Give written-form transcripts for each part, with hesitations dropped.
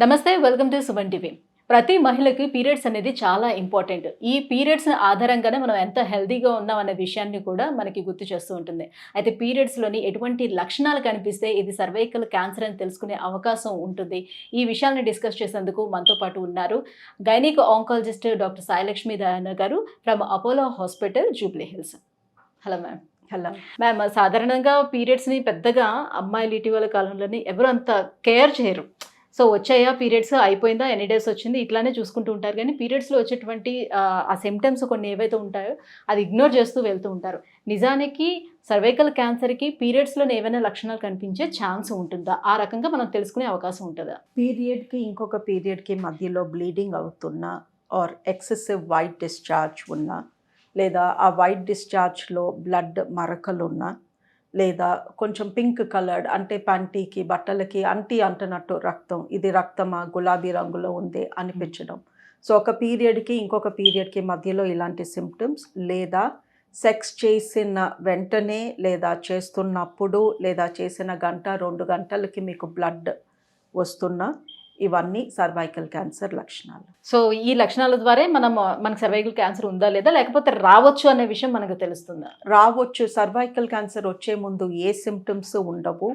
నమస్తే, welcome to Suman TV. ప్రతి మహిళకి పీరియడ్స్ అనేది చాలా ఇంపార్టెంట్. ఈ పీరియడ్స్ ఆధారంగానే మనం ఎంత హెల్తీగా ఉన్నాం అనే విషయాన్ని కూడా మనకి గుర్తు చేస్తూ ఉంటుంది. అయితే పీరియడ్స్‌లోని ఎటువంటి లక్షణాలు కనిపిస్తే ఇది సర్వైకల్ క్యాన్సర్ అని తెలుసుకునే అవకాశం ఉంటుంది. ఈ విషయాల్ని డిస్కస్ చేసేందుకు మనతో పాటు ఉన్నారు gynaec oncologist doctor Sailakshmi Dayanand గారు from Apollo hospital, Jubilee Hills. Hello ma'am. Hello ma'am, సాధారణంగా పీరియడ్స్‌ని పెద్దగా అమ్మాయిలు ఇటీవల కాలంలోని ఎవరు అంత కేర్ చేయరు. సో వచ్చాయా పీరియడ్స్, అయిపోయిందా, ఎన్ని డేస్ వచ్చింది, ఇట్లానే చూసుకుంటూ ఉంటారు. కానీ పీరియడ్స్లో వచ్చేటువంటి ఆ సిమ్టమ్స్ కొన్ని ఏవైతే ఉంటాయో అది ఇగ్నోర్ చేస్తూ వెళ్తూ ఉంటారు. నిజానికి సర్వైకల్ క్యాన్సర్కి పీరియడ్స్లోనే ఏమైనా లక్షణాలు కనిపించే ఛాన్స్ ఉంటుందా? ఆ రకంగా మనం తెలుసుకునే అవకాశం ఉంటుందా? పీరియడ్కి ఇంకొక పీరియడ్కి మధ్యలో బ్లీడింగ్ అవుతున్నా ఆర్ ఎక్సెసివ్ వైట్ డిశ్చార్జ్ ఉన్నా, లేదా ఆ వైట్ డిశ్చార్జ్లో బ్లడ్ మరకలు ఉన్నా, లేదా కొంచెం పింక్ కలర్డ్ అంటే పంటీకి బట్టలకి అంటనట్టు రక్తం, ఇది రక్తమా గులాబీ రంగులో ఉంది అనిపించడం. సో ఒక పీరియడ్కి ఇంకొక పీరియడ్కి మధ్యలో ఇలాంటి సిమ్టమ్స్, లేదా సెక్స్ చేసిన వెంటనే లేదా చేస్తున్నప్పుడు లేదా చేసిన గంట 2 గంటలకి మీకు బ్లడ్ వస్తున్నా, ఇవన్నీ సర్వైకల్ క్యాన్సర్ లక్షణాలు. సో ఈ లక్షణాల ద్వారా మనకు సర్వైకల్ క్యాన్సర్ ఉందా లేదా, లేకపోతే రావచ్చు అనే విషయం మనకు తెలుస్తుందా? రావచ్చు. సర్వైకల్ క్యాన్సర్ వచ్చే ముందు ఏ సిమ్టమ్స్ ఉండవు.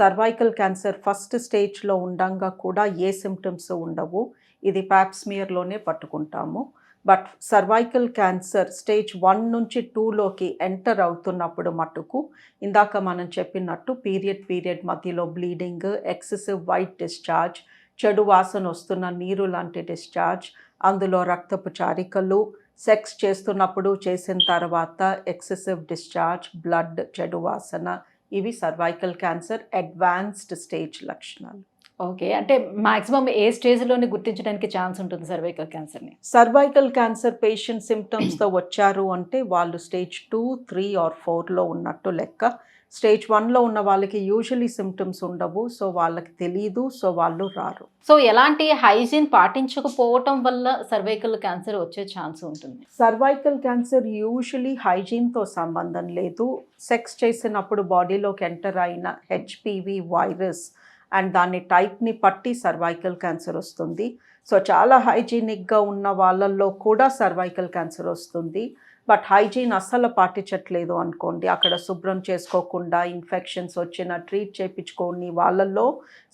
సర్వైకల్ క్యాన్సర్ ఫస్ట్ స్టేజ్లో ఉండంగా కూడా ఏ సిమ్టమ్స్ ఉండవు. ఇది ప్యాప్స్మియర్లోనే పట్టుకుంటాము. బట్ సర్వైకల్ క్యాన్సర్ స్టేజ్ 1 నుంచి 2లోకి ఎంటర్ అవుతున్నప్పుడు మట్టుకు ఇందాక మనం చెప్పినట్టు పీరియడ్ మధ్యలో బ్లీడింగ్, ఎక్సెసివ్ వైట్ డిశ్చార్జ్, చెడు వాసన వస్తున్న నీరు లాంటి డిశ్చార్జ్, అందులో రక్తపు చారికలు, సెక్స్ చేస్తున్నప్పుడు చేసిన తర్వాత ఎక్సెసివ్ డిశ్చార్జ్, బ్లడ్, చెడు వాసన, ఇవి సర్వైకల్ క్యాన్సర్ అడ్వాన్స్డ్ స్టేజ్ లక్షణాలు. ఓకే, అంటే మాక్సిమం ఏ స్టేజ్లోనే గుర్తించడానికి ఛాన్స్ ఉంటుంది సర్వైకల్ క్యాన్సర్ని? సర్వైకల్ క్యాన్సర్ పేషెంట్ సిమ్టమ్స్తో వచ్చారు అంటే వాళ్ళు స్టేజ్ 2, 3 ఆర్ 4లో ఉన్నట్టు లెక్క. స్టేజ్ 1లో ఉన్న వాళ్ళకి యూజువలీ సిమ్టమ్స్ ఉండవు. సో వాళ్ళకి తెలీదు, సో వాళ్ళు రారు. సో ఎలాంటి హైజీన్ పాటించకపోవటం వల్ల సర్వైకల్ క్యాన్సర్ వచ్చే ఛాన్స్ ఉంటుంది? సర్వైకల్ క్యాన్సర్ యూజువలీ హైజీన్తో సంబంధం లేదు. సెక్స్ చేసినప్పుడు బాడీలోకి ఎంటర్ అయిన హెచ్పివి వైరస్ అండ్ దాని టైప్ని పట్టి సర్వైకల్ క్యాన్సర్ వస్తుంది. సో చాలా హైజీనిక్గా ఉన్న వాళ్ళల్లో కూడా సర్వైకల్ క్యాన్సర్ వస్తుంది. బట్ హైజీన్ అస్సలు పాటించట్లేదు అనుకోండి, అక్కడ శుభ్రం చేసుకోకుండా ఇన్ఫెక్షన్స్ వచ్చిన ట్రీట్ చేయించుకోని వాళ్ళల్లో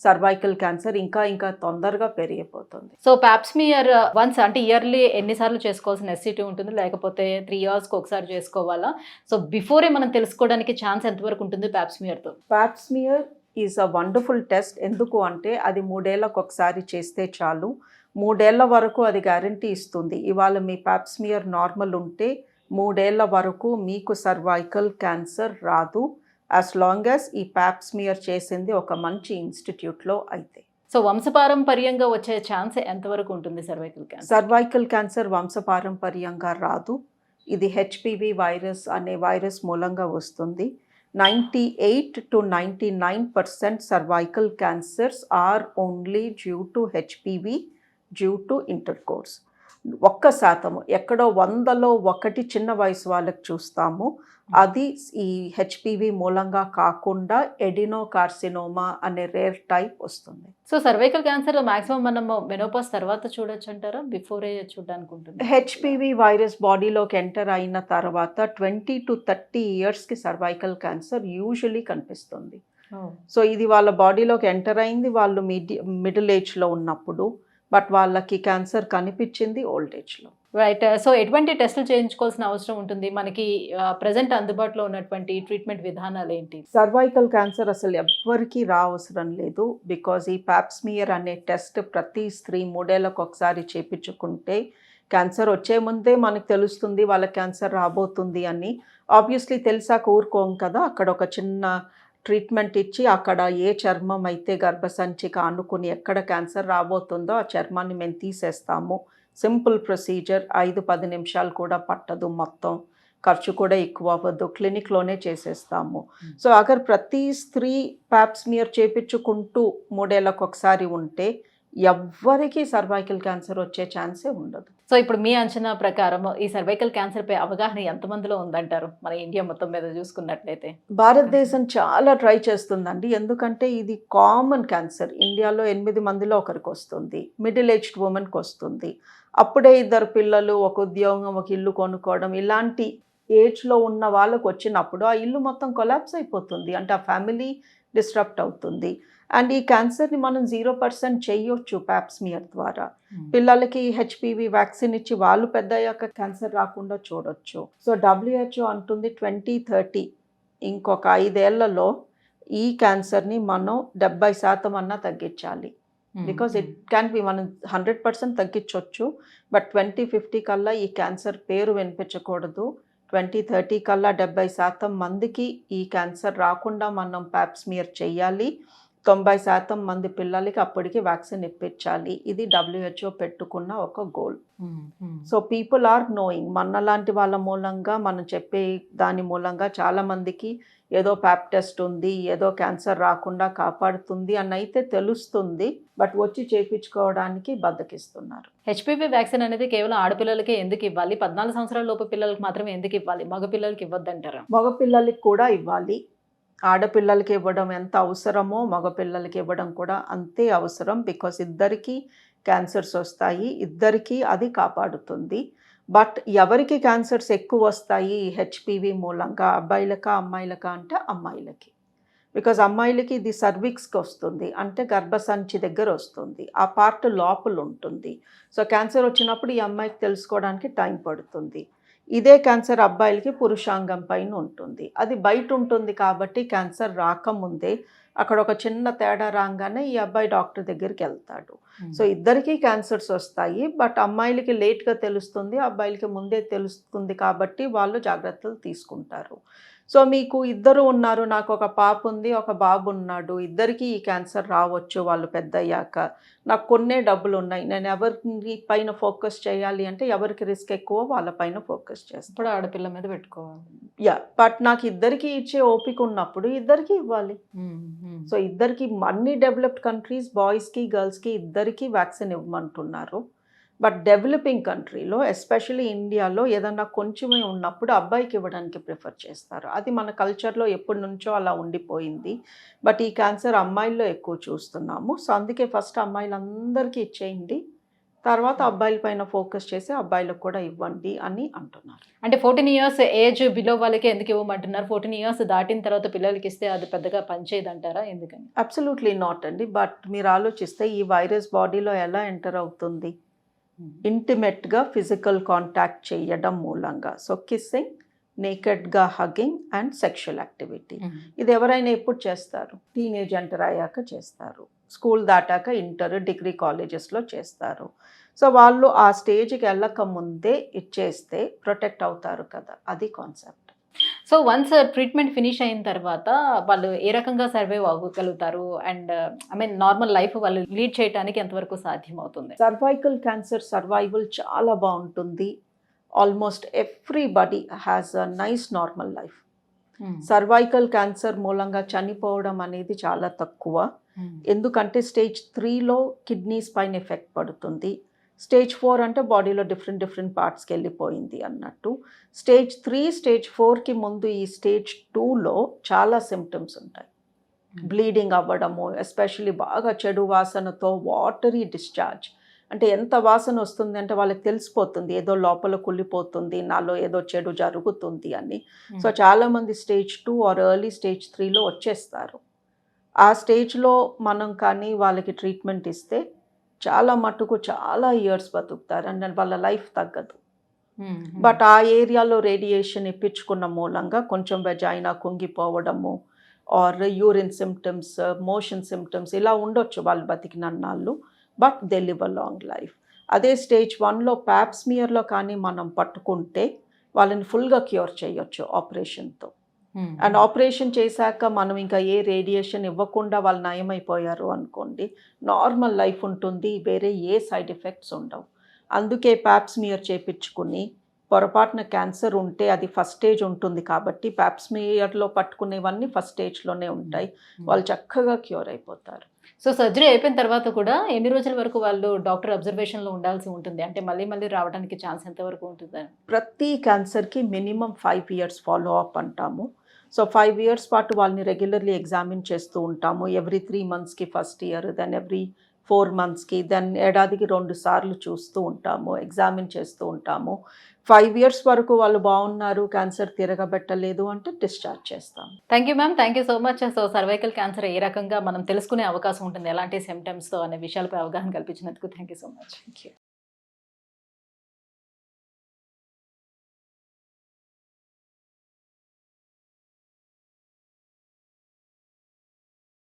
సర్వైకల్ క్యాన్సర్ ఇంకా తొందరగా పెరిగిపోతుంది. సో ప్యాప్స్మియర్ వన్స్ అంటే ఇయర్లీ ఎన్నిసార్లు చేసుకోవాల్సిన నెసెసిటీ ఉంటుంది, లేకపోతే 3 yearsకి ఒకసారి చేసుకోవాలా? సో బిఫోరే మనం తెలుసుకోవడానికి ఛాన్స్ ఎంతవరకు ఉంటుంది ప్యాప్స్మియర్తో? Pap smear is a wonderful test. ఎందుకు అంటే అది 3 ఏళ్ళకు ఒకసారి చేస్తే చాలు. 3 ఏళ్ల వరకు అది గ్యారంటీ ఇస్తుంది. ఇవాళ మీ ప్యాప్స్మియర్ నార్మల్ ఉంటే 3 ఏళ్ల వరకు మీకు సర్వైకల్ క్యాన్సర్ రాదు, యాజ్ లాంగ్ యాజ్ ఈ ప్యాప్స్మియర్ చేసింది ఒక మంచి ఇన్స్టిట్యూట్లో అయితే. సో వంశపారంపర్యంగా వచ్చే ఛాన్స్ ఎంతవరకు ఉంటుంది సర్వైకల్ క్యాన్సర్? సర్వైకల్ క్యాన్సర్ వంశపారంపర్యంగా రాదు. ఇది హెచ్పివి వైరస్ అనే వైరస్ మూలంగా వస్తుంది. 98 to 99% cervical cancers are only due to HPV, due to intercourse. 1% ఎక్కడో 100లో 1 చిన్న వయసు వాళ్ళకి చూస్తాము. అది ఈ హెచ్పివి మూలంగా కాకుండా ఎడినోకార్సినోమా అనే రేర్ టైప్ వస్తుంది. సో సర్వైకల్ క్యాన్సర్ మాక్సిమం మనం మెనోపాజ్ తర్వాత చూడొచ్చు అంటారా, బిఫోరే చూడడానికి ఉంటుంది? హెచ్పివి వైరస్ బాడీలోకి ఎంటర్ అయిన తర్వాత 20 to 30 yearsకి సర్వైకల్ క్యాన్సర్ యూజువలీ కనిపిస్తుంది. సో ఇది వాళ్ళ బాడీలోకి ఎంటర్ అయింది వాళ్ళు మిడిల్ ఏజ్లో ఉన్నప్పుడు, బట్ వాళ్ళకి క్యాన్సర్ కనిపించింది ఓల్డ్ ఏజ్లో. రైట్. సో ఎటువంటి టెస్టులు చేయించుకోవాల్సిన అవసరం ఉంటుంది? మనకి ప్రజెంట్ అందుబాటులో ఉన్నటువంటి ట్రీట్మెంట్ విధానాలు ఏంటి? సర్వైకల్ క్యాన్సర్ అసలు ఎవ్వరికీ అవసరం లేదు. బికాజ్ ఈ ప్యాప్స్మియర్ అనే టెస్ట్ ప్రతి స్త్రీ 3 ఏళ్లకు ఒకసారి చేయించుకుంటే క్యాన్సర్ వచ్చే ముందే మనకు తెలుస్తుంది వాళ్ళకి క్యాన్సర్ రాబోతుంది అని. ఆబ్వియస్లీ తెలిసాక ఊరుకోం కదా, అక్కడ ఒక చిన్న ట్రీట్మెంట్ ఇచ్చి అక్కడ ఏ చర్మం అయితే గర్భసంచికి ఆనుకుని ఎక్కడ క్యాన్సర్ రాబోతుందో ఆ చర్మాన్ని మేము తీసేస్తాము. సింపుల్ ప్రొసీజర్, 5-10 నిమిషాలు కూడా పట్టదు, మొత్తం ఖర్చు కూడా ఎక్కువ అవ్వదు, క్లినిక్లోనే చేసేస్తాము. సో అగర్ ప్రతి స్త్రీ ప్యాప్స్మియర్ చేయించుకుంటూ 3 ఏళ్లకు ఒకసారి ఉంటే ఎవ్వరికీ సర్వైకల్ క్యాన్సర్ వచ్చే ఛాన్సే ఉండదు. సో ఇప్పుడు మీ అంచనా ప్రకారం ఈ సర్వైకల్ క్యాన్సర్ పై అవగాహన ఎంతమందిలో ఉందంటారు మన ఇండియా మొత్తం మీద చూసుకున్నట్లయితే? భారతదేశం చాలా ట్రై చేస్తుందండి, ఎందుకంటే ఇది కామన్ క్యాన్సర్. ఇండియాలో 8 మందిలో ఒకరికి వస్తుంది, మిడిల్ ఏజ్డ్ ఉమెన్కి వస్తుంది. అప్పుడే 2 పిల్లలు, ఒక ఉద్యోగం, ఒక ఇల్లు కొనుక్కోవడం, ఇలాంటి ఏజ్లో ఉన్న వాళ్ళకు వచ్చినప్పుడు ఆ ఇల్లు మొత్తం కొలాప్స్ అయిపోతుంది, అంటే ఆ ఫ్యామిలీ డిస్టర్బ్ అవుతుంది. అండ్ ఈ క్యాన్సర్ని మనం 0% చేయొచ్చు ప్యాప్స్మియర్ ద్వారా. పిల్లలకి హెచ్పివి వ్యాక్సిన్ ఇచ్చి వాళ్ళు పెద్ద అయ్యాక క్యాన్సర్ రాకుండా చూడొచ్చు. సో WHO అంటుంది 2030 ఇంకొక 5 ఏళ్లలో ఈ క్యాన్సర్ని మనం 70% అన్నా తగ్గించాలి. బికాజ్ ఇట్ క్యాన్ బి, మనం 100% తగ్గించవచ్చు, బట్ 2050 కల్లా ఈ క్యాన్సర్ పేరు వినిపించకూడదు. 2030 కల్లా 70% మందికి ఈ క్యాన్సర్ రాకుండా మనం ప్యాప్స్మియర్ చెయ్యాలి. 90% మంది పిల్లలకి అప్పటికి వ్యాక్సిన్ ఇప్పించాలి. ఇది WHO పెట్టుకున్న ఒక goal. So people are knowing, మనలాంటి వాళ్ళ మూలంగా, మనం చెప్పే దాని మూలంగా చాలా మందికి ఏదో ప్యాప్ టెస్ట్ ఉంది, ఏదో క్యాన్సర్ రాకుండా కాపాడుతుంది అని అయితే తెలుస్తుంది, బట్ వచ్చి చేయించుకోవడానికి బద్దకిస్తున్నారు. హెచ్పివి వ్యాక్సిన్ అనేది కేవలం ఆడపిల్లలకే ఎందుకు ఇవ్వాలి? 14 సంవత్సరాల లోపు పిల్లలకు మాత్రమే ఎందుకు ఇవ్వాలి? మగ పిల్లలకి ఇవ్వద్దంటారా? మగపిల్లలకి కూడా ఇవ్వాలి. ఆడపిల్లలకి ఇవ్వడం ఎంత అవసరమో మగపిల్లలకి ఇవ్వడం కూడా అంతే అవసరం. బికాస్ ఇద్దరికీ క్యాన్సర్స్ వస్తాయి, ఇద్దరికీ అది కాపాడుతుంది. బట్ ఎవరికి క్యాన్సర్స్ ఎక్కువ వస్తాయి హెచ్పివి మూలంగా, అబ్బాయిలకా అమ్మాయిలకా అంటే అమ్మాయిలకి. బికాజ్ అమ్మాయిలకి ఇది సర్విక్స్కి వస్తుంది, అంటే గర్భసంచి దగ్గర వస్తుంది, ఆ పార్ట్ లోపల ఉంటుంది. సో క్యాన్సర్ వచ్చినప్పుడు ఈ అమ్మాయికి తెలుసుకోవడానికి టైం పడుతుంది. ఇదే క్యాన్సర్ అబ్బాయిలకి పురుషాంగం పైన ఉంటుంది, అది బయట ఉంటుంది. కాబట్టి క్యాన్సర్ రాకముందే అక్కడ ఒక చిన్న తేడా రాగానే ఈ అబ్బాయి డాక్టర్ దగ్గరికి వెళ్తాడు. సో ఇద్దరికీ క్యాన్సర్స్ వస్తాయి, బట్ అమ్మాయిలకి లేట్గా తెలుస్తుంది, అబ్బాయిలకి ముందే తెలుస్తుంది. కాబట్టి వాళ్ళు జాగ్రత్తలు తీసుకుంటారు. సో మీకు ఇద్దరు ఉన్నారు, నాకు ఒక పాప ఉంది, ఒక బాబు ఉన్నాడు, ఇద్దరికీ ఈ క్యాన్సర్ రావచ్చు వాళ్ళు పెద్ద అయ్యాక. నాకు కొన్నే డబ్బులు ఉన్నాయి, నేను ఎవరి పైన ఫోకస్ చేయాలి అంటే ఎవరికి రిస్క్ ఎక్కువ వాళ్ళ పైన ఫోకస్ చేస్తాను. ఇప్పుడు ఆడపిల్ల మీద పెట్టుకోవాలి. బట్ నాకు ఇద్దరికి ఇచ్చే ఓపిక ఉన్నప్పుడు ఇద్దరికి ఇవ్వాలి. సో ఇద్దరికి, అన్ని డెవలప్డ్ కంట్రీస్ బాయ్స్కి గర్ల్స్కి ఇద్దరికి వ్యాక్సిన్ ఇవ్వమంటున్నారు. బట్ డెవలపింగ్ కంట్రీలో, ఎస్పెషల్లీ ఇండియాలో, ఏదన్నా కొంచెమే ఉన్నప్పుడు అబ్బాయికి ఇవ్వడానికి ప్రిఫర్ చేస్తారు. అది మన కల్చర్లో ఎప్పటి నుంచో అలా ఉండిపోయింది. బట్ ఈ క్యాన్సర్ అమ్మాయిల్లో ఎక్కువ చూస్తున్నాము. సో అందుకే ఫస్ట్ అమ్మాయిలందరికీ ఇచ్చేయండి, తర్వాత అబ్బాయిల పైన ఫోకస్ చేసి అబ్బాయిలకు కూడా ఇవ్వండి అని అంటున్నారు. అంటే 14 years ఏజ్ బిలో వాళ్ళకి ఎందుకు ఇవ్వమంటున్నారు? 14 years దాటిన తర్వాత పిల్లలకి ఇస్తే అది పెద్దగా పనిచేయదు అంటారా? ఎందుకని? అబ్సల్యూట్లీ నాట్ అండి. బట్ మీరు ఆలోచిస్తే ఈ వైరస్ బాడీలో ఎలా ఎంటర్ అవుతుంది? ఇంటిమేట్గా ఫిజికల్ కాంటాక్ట్ చేయడం మూలంగా. సో కిస్సింగ్, నేకెడ్గా హగ్గింగ్ అండ్ సెక్షువల్ యాక్టివిటీ, ఇది ఎవరైనా ఎప్పుడు చేస్తారు? టీనేజ్ ఎంటర్ అయ్యాక చేస్తారు, స్కూల్ దాటాక, ఇంటర్, డిగ్రీ కాలేజెస్లో చేస్తారు. సో వాళ్ళు ఆ స్టేజ్కి వెళ్ళక ముందే ఇచ్చేస్తే ప్రొటెక్ట్ అవుతారు కదా, అది concept. So once treatment finish అయిన తర్వాత వాళ్ళు ఏ రకంగా సర్వైవ్ అవ్వగలుగుతారు? అండ్ నార్మల్ లైఫ్ వాళ్ళు లీడ్ చేయడానికి ఎంతవరకు సాధ్యం అవుతుంది? సర్వైకల్ క్యాన్సర్ సర్వైవల్ చాలా బాగుంటుంది. Almost everybody has a nice normal life. Cervical cancer మూలంగా చనిపోవడం అనేది చాలా తక్కువ. ఎందుకంటే స్టేజ్ 3లో కిడ్నీస్ పైన ఎఫెక్ట్ పడుతుంది, స్టేజ్ 4 అంటే బాడీలో డిఫరెంట్ పార్ట్స్కి వెళ్ళిపోయింది అన్నట్టు. స్టేజ్ 3, స్టేజ్ 4కి ముందు ఈ స్టేజ్ 2లో చాలా సిమ్టమ్స్ ఉంటాయి. బ్లీడింగ్ అవ్వడము, ఎస్పెషల్లీ బాగా చెడు వాసనతో వాటరీ డిశ్చార్జ్, అంటే ఎంత వాసన వస్తుంది అంటే వాళ్ళకి తెలిసిపోతుంది ఏదో లోపల కుళ్ళిపోతుంది, నాలో ఏదో చెడు జరుగుతుంది అని. సో చాలామంది స్టేజ్ 2 ఆర్ ఎర్లీ స్టేజ్ 3లో వచ్చేస్తారు. ఆ స్టేజ్లో మనం కానీ వాళ్ళకి ట్రీట్మెంట్ ఇస్తే చాలా మటుకు చాలా ఇయర్స్ బతుకుతారు, అండ్ వాళ్ళ లైఫ్ తగ్గదు. బట్ ఆ ఏరియాలో రేడియేషన్ ఇప్పించుకున్న మూలంగా కొంచెం వెజైనా కుంగిపోవడము, or urine symptoms, motion symptoms ఇలా ఉండొచ్చు వాళ్ళు బతికినన్నాళ్ళు, but they live a long life. అదే స్టేజ్ 1లో ప్యాప్స్మియర్లో కానీ మనం పట్టుకుంటే వాళ్ళని ఫుల్గా క్యూర్ చేయొచ్చు ఆపరేషన్తో. అండ్ ఆపరేషన్ చేశాక మనం ఇంకా ఏ రేడియేషన్ ఇవ్వకుండా వాళ్ళు నయమైపోయారు అనుకోండి, నార్మల్ లైఫ్ ఉంటుంది, వేరే ఏ సైడ్ ఎఫెక్ట్స్ ఉండవు. అందుకే ప్యాప్స్మియర్ చేయించుకుని, పొరపాటున క్యాన్సర్ ఉంటే అది ఫస్ట్ స్టేజ్ ఉంటుంది కాబట్టి ప్యాప్స్మియర్లో పట్టుకునేవన్నీ ఫస్ట్ స్టేజ్లోనే ఉంటాయి, వాళ్ళు చక్కగా క్యూర్ అయిపోతారు. సో సర్జరీ అయిపోయిన తర్వాత కూడా ఎన్ని రోజుల వరకు వాళ్ళు డాక్టర్ అబ్జర్వేషన్‌లో ఉండాల్సి ఉంటుంది? అంటే మళ్ళీ మళ్ళీ రావడానికి ఛాన్స్ ఎంత వరకు ఉంటుందని? ప్రతి క్యాన్సర్‌కి మినిమమ్ 5 ఇయర్స్ ఫాలో అప్ అంటాము. సో 5 ఇయర్స్ పాటు వాళ్ళని రెగ్యులర్‌లీ ఎగ్జామిన్ చేస్తూ ఉంటాము. ఎవ్రీ 3 మంత్స్‌కి ఫస్ట్ ఇయర్, దెన్ ఎవ్రీ 4 మంత్స్‌కి, దెన్ ఏడాదికి 2 సార్లు చూస్తూ ఉంటాము. ఎగ్జామిన్ చేస్తూ ఉంటాము. 5 ఇయర్స్ వరకు వాళ్ళు బాగున్నారు, క్యాన్సర్ తిరగబెట్టలేదు అంటే డిశ్చార్జ్ చేస్తాం. Thank you ma'am. Thank you so much. So cervical cancer ఏ రకంగా మనం తెలుసుకునే అవకాశం ఉంటుంది, ఎలాంటి సిమ్టమ్స్‌తో అనే విషయాలపై అవగాహన కల్పించినందుకు thank you so much. Thank you.